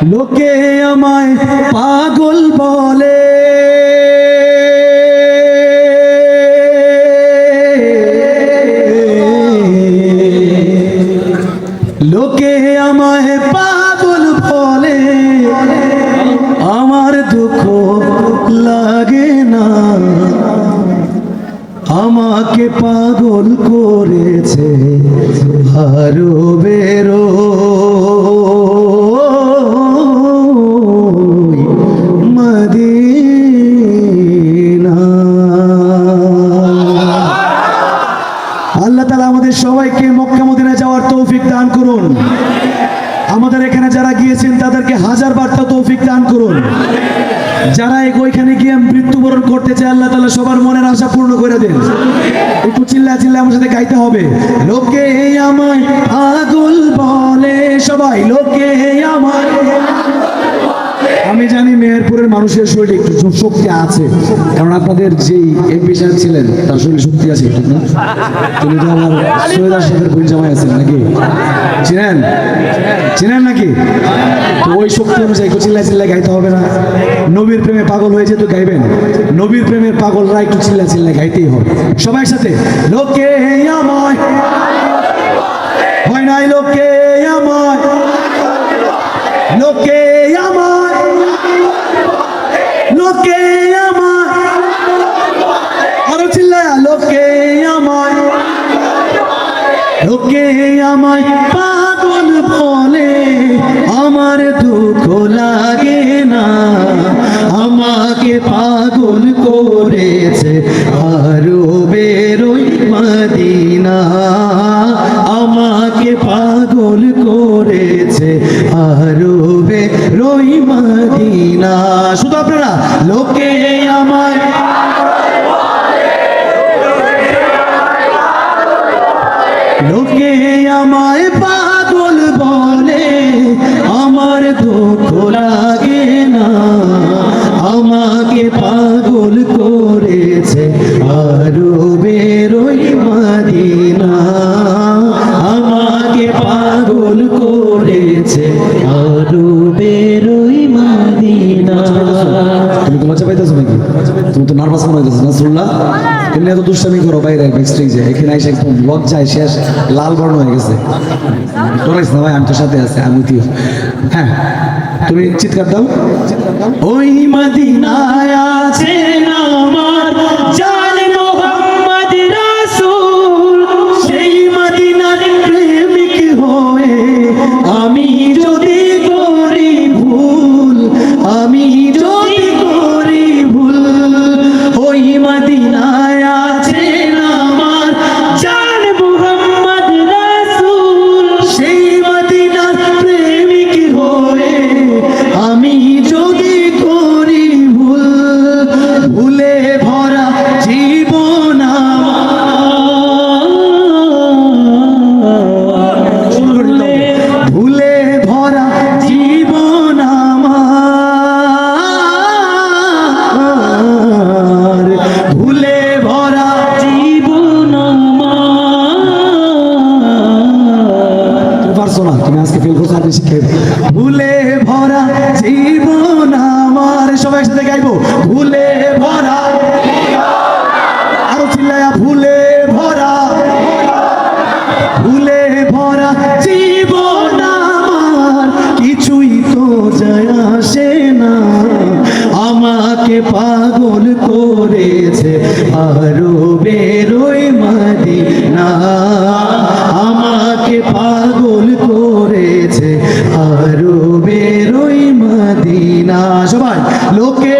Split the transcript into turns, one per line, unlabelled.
লোকে আমায় পাগল বলে, লোকে আমায় পাগল বলে, আমার দুঃখ লাগে না, আমাকে পাগল করেছে আরো বেরো মদিনা। আল্লাহ তাআলা আমাদের সবাইকে মক্কা মদিনা যাওয়ার তৌফিক দান করুন। আমাদের এখানে যারা গিয়েছেন তাদেরকে হাজার বার তৌফিক দান করুন। যারা ওইখানে গিয়ে মৃত্যুবরণ করতে চায় আল্লাহ তাআলা সবার মনের আশা পূর্ণ করে দেন। একটু চিল্লা চিল্লা আমার সাথে গাইতে হবে। লোকে আমায় পাগল বলে, সবাই লোকে আমায়। আমি জানি মেহেরপুরের মানুষের শরীরে একটু শক্তি আছে, কারণ আপনাদের যেই এমপি সাহেব ছিলেন তার শরীরে শক্তি আছে, ঠিক না? তিনি তো আমার সৈয়দ আশরাফের বোন জামাই আছেন নাকি? চিনেন চিনেন নাকি? তো ওই শক্তি অনুযায়ী চিল্লা চিল্লা গাইতে হবে না? নবীর প্রেমে পাগল হয়েছে তো গাইবেন। নবীর প্রেমের পাগলরা একটু চিল্লা চিল্লা গাইতেই হবে। সবাই সাথে লোকে আমায়, হয় নাই লোকে আমায়, লোকে আমায়, লোকে আমায়, আরো চিল্লায়া লোকে আমায়, লোকে আমায় পাগল বলে, আমার দুঃখ লাগে না, আমাকে পাগল করেছে আরো বেরোই মদিনা, আমাকে পাগল করেছে আরো বেরোই মদিনা। শুধু আপনারা লোকে আমায়, লোকে আমায় পাগল বলে, আমার দুঃখ লাগে না, আমাকে পাগল করেছে আরো বেরোই মদিনা, আমাকে পাগল করেছে আরো বেরোই মদিনা। তুমি তো লজ্জা পাইতেছো নাকি? তুমি তো নার্ভাস মনে হইতেছো না? শুনলা এমনি এত দুষ্টামি করো বাইরে স্টেজে, এখানে এসে একদম লজ্জায় শেষ লাল বর্ণ হয়ে গেছে। ডরাইস না ভাই, আমি তো সাথে আছি, আমি উঠি। হ্যাঁ তুমি চিৎকার দাও। ওই মদিনায় আছেন আমার জান মোহাম্মদ রাসূল, সেই মদিনার প্রেমিক হয়ে আমি যদি করি ভুল, আমি যদি করি ভুল, ওই মদিনায় আছেন আমার জান মোহাম্মদ রাসূল, সেই মদিনার প্রেমিক হয়ে আমি যদি করি ভুল, ভুলে ভরা জীবন আমার, ভুলে ভরা জীবন আমার, ভুলে ভরা জীবন আমার। তুমি পারছো না, তুমি আজকে ফেল করছো, আপনি শিখে ভুলে ভরা জীবন আমার। সবাই একসাথে গাইবো ভুলে ভরা, আরো চিল্লায়া ভুলে ভরা, ভুলে ভরা জীবন আমার, কিছুই তো যায় আসে না, আমাকে পাগল করেছে আরো বেরোই মদিনা, আমাকে পাগল করেছে আরো বেরোই মদিনা। সবাই লোকে